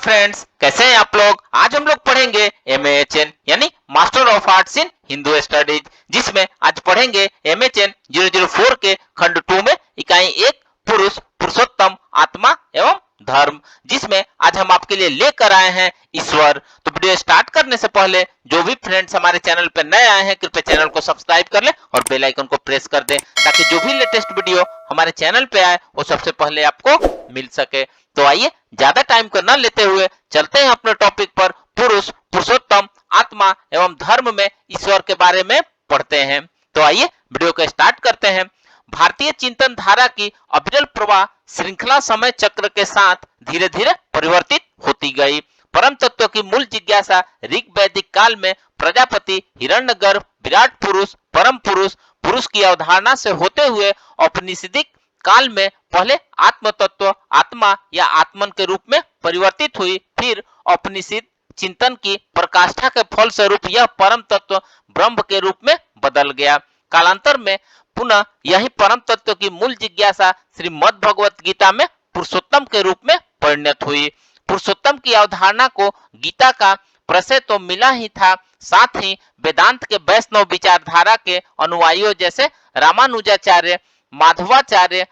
Friends, कैसे हैं आप लोग। आज हम लोग पढ़ेंगे MAHN यानी master of arts in Hindu studies, जिसमें आज पढ़ेंगे MHN 004 के खंड 2 में इकाई 1 पुरुष पुरुषोत्तम आत्मा एवं धर्म, जिसमें आज हम आपके लिए लेकर आए हैं ईश्वर। तो वीडियो स्टार्ट करने से पहले जो भी फ्रेंड्स हमारे चैनल पर नए आए हैं कृपया चैनल को सब्सक्राइब कर ले और बेल आइकन को प्रेस कर दें, ताकि जो भी लेटेस्ट वीडियो हमारे चैनल पे आए वो सबसे पहले आपको मिल सके। तो आइए ज्यादा टाइम को न लेते हुए चलते हैं अपने टॉपिक पर। पुरुष पुरुषोत्तम आत्मा एवं धर्म में ईश्वर के बारे में पढ़ते हैं। तो आइए वीडियो को स्टार्ट करते हैं। भारतीय चिंतन धारा की अविरल प्रवाह श्रृंखला समय चक्र के साथ धीरे धीरे परिवर्तित होती गई। परम तत्व की मूल जिज्ञासा ऋग वैदिक काल में प्रजापति, हिरण्यगर्भ, विराट पुरुष, परम पुरुष, पुरुष की अवधारणा से होते हुए औपनिषदिक काल में पहले आत्म तत्व आत्मा या आत्मन के रूप में परिवर्तित हुई। फिर औपनिषद चिंतन की प्रकाष्ठा के फल स्वरूप यह परम तत्व ब्रह्म के रूप में बदल गया। कालांतर में पुनः यही परम तत्व की मूल जिज्ञासा श्रीमद् भगवत गीता में पुरुषोत्तम के रूप में परिणत हुई। पुरुषोत्तम की अवधारणा को गीता का प्रशय तो मिला ही था, साथ ही वेदांत के वैष्णव विचारधारा के अनुयायियों जैसे रामानुजाचार्य, माधवाचार्य,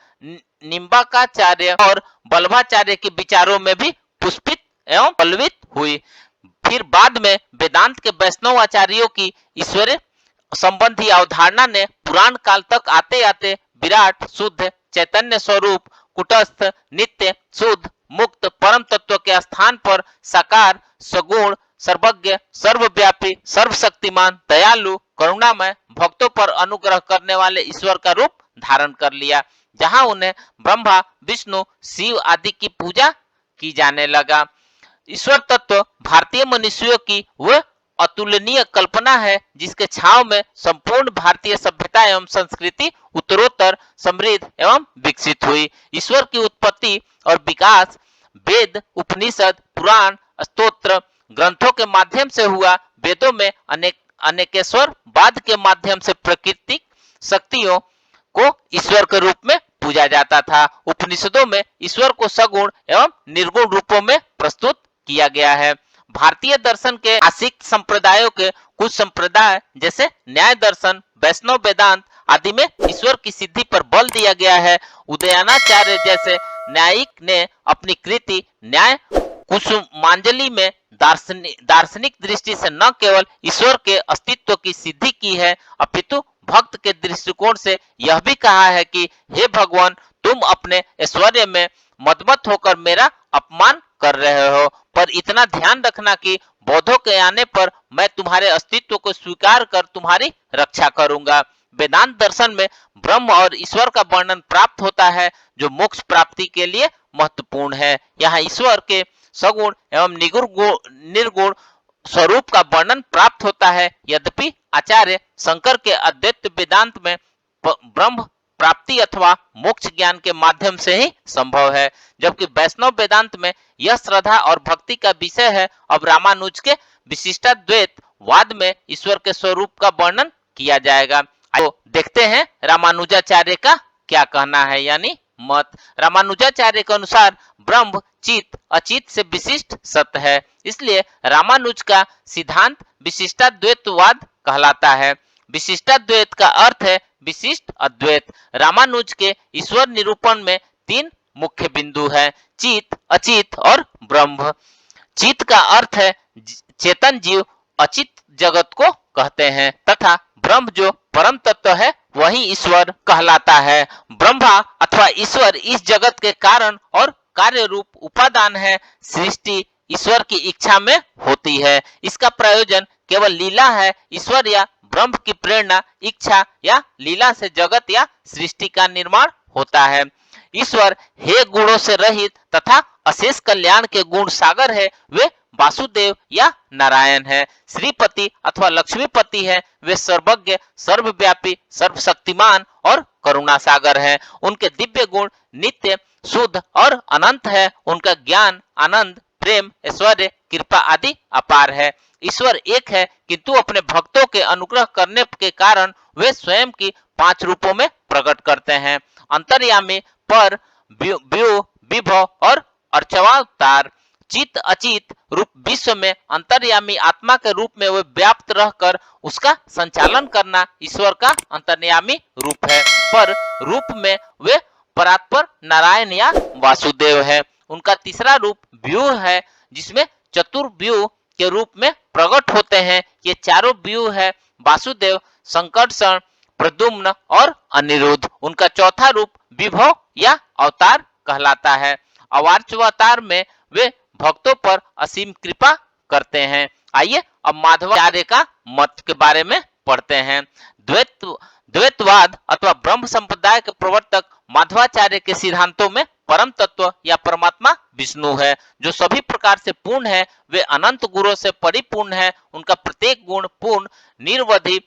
निम्बाकाचार्य और बल्लभाचार्य के विचारों में भी पुष्पित एवं पल्लवित हुई। फिर बाद में वेदांत के वैष्णव आचार्यों की ईश्वर संबंधी अवधारणा ने पुराण काल तक आते आते विराट शुद्ध चैतन्य स्वरूप कुटस्थ नित्य शुद्ध मुक्त परम तत्व के स्थान पर साकार सगुण सर्वज्ञ सर्वव्यापी सर्वशक्तिमान दयालु करुणामय भक्तों पर अनुग्रह करने वाले ईश्वर का रूप धारण कर लिया, जहां उन्हें ब्रह्मा विष्णु शिव आदि की पूजा की जाने लगा। ईश्वर तत्व भारतीय मनुष्यों की वह अतुलनीय कल्पना है जिसके छाव में संपूर्ण भारतीय सभ्यता एवं संस्कृति उत्तरोत्तर समृद्ध एवं विकसित हुई। ईश्वर की उत्पत्ति और विकास वेद उपनिषद पुराण स्तोत्र ग्रंथों के माध्यम से हुआ। वेदों में अनेकेश्वर वाद के माध्यम से प्राकृतिक शक्तियों को ईश्वर के रूप में पूजा जाता था। उपनिषदों में ईश्वर को सगुण एवं निर्गुण रूपों में प्रस्तुत किया गया है। भारतीय दर्शन के आसिक संप्रदायों के कुछ संप्रदाय जैसे न्याय दर्शन वैष्णव वेदांत आदि में ईश्वर की सिद्धि पर बल दिया गया है। उदयनाचार्य जैसे न्यायिक ने अपनी कृति न्याय कुसुमांजलि में दार्शनिक दृष्टि से न केवल ईश्वर के अस्तित्व की सिद्धि की है, अपितु भक्त के दृष्टिकोण से यह भी कहा है कि हे भगवान, तुम अपने ऐश्वर्य में मदमत होकर मेरा अपमान कर रहे हो, पर इतना ध्यान रखना कि बौद्धों के आने पर मैं तुम्हारे अस्तित्व को स्वीकार कर तुम्हारी रक्षा करूंगा। वेदांत दर्शन में ब्रह्म और ईश्वर का वर्णन प्राप्त होता है जो मोक्ष प्राप्ति के लिए महत्वपूर्ण है। यहाँ ईश्वर के सगुण एवं निर्गुण स्वरूप का वर्णन प्राप्त होता है। यद्यपि आचार्य शंकर के अद्वैत वेदांत में ब्रह्म प्राप्ति अथवा मोक्ष ज्ञान के माध्यम से ही संभव है, जबकि वैष्णव वेदांत में यह श्रद्धा और भक्ति का विषय है। अब रामानुज के विशिष्टाद्वैत वाद में ईश्वर के स्वरूप का वर्णन किया जाएगा। तो देखते हैं रामानुजाचार्य का क्या कहना है, यानी मत। रामानुजाचार्य के अनुसार ब्रह्म चित अचित से विशिष्ट सत्य है, इसलिए रामानुज का सिद्धांत विशिष्टाद्वैतवाद कहलाता है। विशिष्टाद्वैत का अर्थ है विशिष्ट अद्वैत। रामानुज के ईश्वर निरूपण में तीन मुख्य बिंदु है, चित अचित और ब्रह्म। चित का अर्थ है चेतन जीव, अचित जगत को कहते हैं, तथा ब्रह्म जो परम तत्व है वही ईश्वर कहलाता है। ब्रह्मा अथवा ईश्वर इस जगत के कारण और कार्य रूप उपादान है। सृष्टि ईश्वर की इच्छा में होती है, इसका प्रयोजन केवल लीला है। ईश्वर या ब्रह्म की प्रेरणा इच्छा या लीला से जगत या सृष्टि का निर्माण होता है। ईश्वर हे गुणों से रहित तथा अशेष कल्याण के गुण सागर है, वे वासुदेव या नारायण है। श्रीपति अथवा लक्ष्मीपति है, वे सर्वज्ञ सर्वव्यापी सर्वशक्तिमान और करुणा सागर है। उनके दिव्य गुण नित्य शुद्ध और अनंत है। उनका ज्ञान आनंद प्रेम ऐश्वर्य कृपा आदि अपार है। ईश्वर एक है, किंतु अपने भक्तों के अनुग्रह करने के कारण वे स्वयं की 5 रूपों में प्रकट करते हैं, अंतर्यामी पर व्यूह विभव और अर्चवावतार। चित अचित रूप विश्व में अंतर्यामी आत्मा के रूप में वे व्याप्त रहकर उसका संचालन करना ईश्वर का अंतर्यामी रूप है। पर रूप में वे परात्पर नारायण या वासुदेव है। उनका तीसरा रूप व्यूह है, जिसमें चतुर्व्यूह के रूप में प्रकट होते हैं। ये चारों व्यूह है वासुदेव, संकर्षण, प्रद्युम्न और अनिरुद्ध। उनका चौथा रूप विभव या अवतार कहलाता है। अवार्चवतार में वे भक्तों पर असीम कृपा करते हैं। आइए अब माधवाचार्य का मत के बारे में पढ़ते हैं। द्वैतवाद अथवा ब्रह्म संप्रदाय के प्रवर्तक माधवाचार्य के सिद्धांतों में परम तत्व या परमात्मा विष्णु है, जो सभी प्रकार से पूर्ण है। वे अनंत गुणों से परिपूर्ण है। उनका प्रत्येक गुण पूर्ण, निरवधि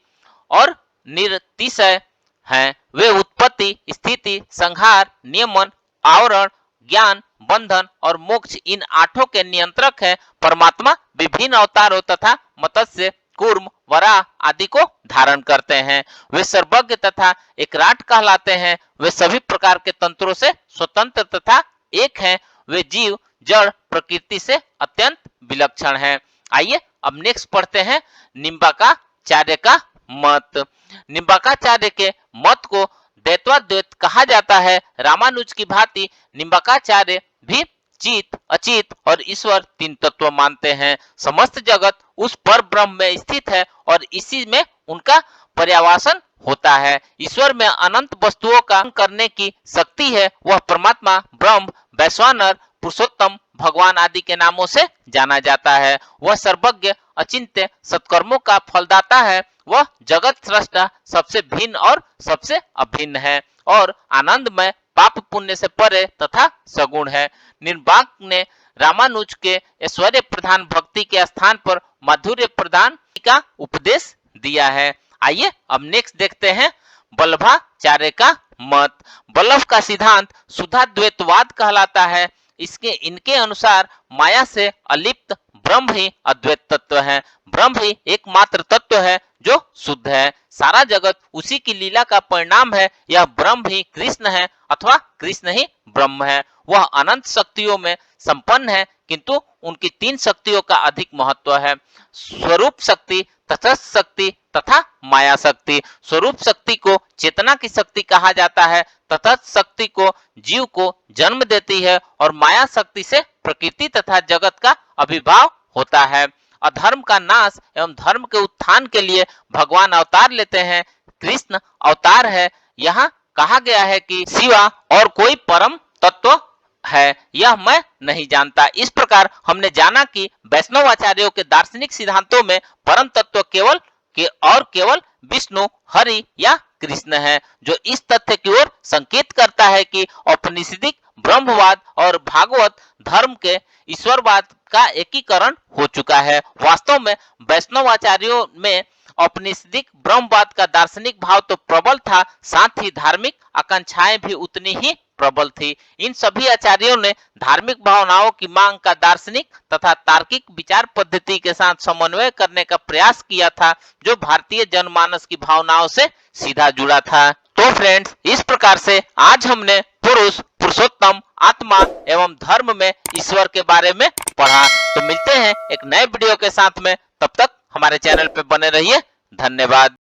और निरतिशय है। वे उत्पत्ति, स्थिति, संहार, नियमन, आवरण, ज्ञान, बंधन और मोक्ष इन आठों के नियंत्रक है। परमात्मा विभिन्न अवतारों तथा मत्स्य, कूर्म, वराह आदि को धारण करते हैं। वे सर्वज्ञ तथा एकराट कहलाते हैं। वे सभी प्रकार के तंत्रों से स्वतंत्र तथा एक हैं। वे जीव, जड़, प्रकृति से अत्यंत विलक्षण हैं। आइए अब नेक्स्ट पढ़ते हैं निम्बार्काचार्य का मत। निम्बार्काचार्य के मत को द्वैतवाद्वैत कहा जाता है। रामानुज की भांति निम्बार्काचार्य भी चित, अचित और ईश्वर तीन तत्व मानते हैं। समस्त जगत उस पर ब्रह्म में स्थित है और इसी में उनका पर्यावासन होता है। ईश्वर में अनंत वस्तुओं का करने की शक्ति है। वह परमात्मा, ब्रह्म, वैश्वानर, पुरुषोत्तम, भगवान आदि के नामों से जाना जाता है। वह सर्वज्ञ, अचिंत्य, सत्कर्मों का फलदाता है। वह जगत सृष्टा, सबसे भिन्न और सबसे अभिन्न है और आनंदमय, पाप पुण्य से परे तथा सगुण है। निम्बार्क ने रामानुज के ऐश्वर्य प्रधान भक्ति के स्थान पर माधुर्य प्रदान का उपदेश दिया है। आइए अब नेक्स्ट देखते हैं वल्लभाचार्य का मत। वल्लभ का सिद्धांत शुद्धाद्वैतवाद कहलाता है। इनके अनुसार माया से अलिप्त ब्रह्म ही अद्वैत तत्व है। ब्रह्म ही एकमात्र तत्व है जो शुद्ध है। सारा जगत उसी की लीला का परिणाम है। यह ब्रह्म ही कृष्ण है अथवा कृष्ण ही ब्रह्म है। वह अनंत शक्तियों में संपन्न है, किंतु उनकी तीन शक्तियों का अधिक महत्व है: स्वरूप शक्ति, तटस्थ शक्ति तथा माया शक्ति। स्वरूप शक्ति को चेतना की शक्ति कहा जाता है, तटस्थ शक्ति को जीव को जन्म देती है और माया शक्ति से प्रकृति तथा जगत का अभिभाव होता है। अधर्म का नाश एवं धर्म के उत्थान के लिए भगवान अवतार लेते हैं। कृष्ण अवतार है। यहाँ कहा गया है कि सिवा और कोई परम तत्व है, यह मैं नहीं जानता। इस प्रकार हमने जाना कि वैष्णव आचार्यों के दार्शनिक सिद्धांतों में परम तत्व केवल विष्णु, हरि या कृष्ण है, जो इस तथ्य की ओर संकेत करता है कि औपनिषदिक ब्रह्मवाद और भागवत धर्म के ईश्वरवाद का एकीकरण हो चुका है। वास्तव में वैष्णव आचार्यों में औपनिषदिक ब्रह्मवाद का दार्शनिक भाव तो प्रबल था, साथ ही धार्मिक आकांक्षाएं भी उतनी ही प्रबल थी। इन सभी आचार्यों ने धार्मिक भावनाओं की मांग का दार्शनिक तथा तार्किक विचार पद्धति के साथ समन्वय करने का प्रयास किया था, जो भारतीय जनमानस की भावनाओं से सीधा जुड़ा था। तो फ्रेंड्स, इस प्रकार से आज हमने पुरुष, पुरुषोत्तम, आत्मा एवं धर्म में ईश्वर के बारे में पढ़ा। तो मिलते हैं एक नए वीडियो के साथ में, तब तक हमारे चैनल पे बने रहिए। धन्यवाद।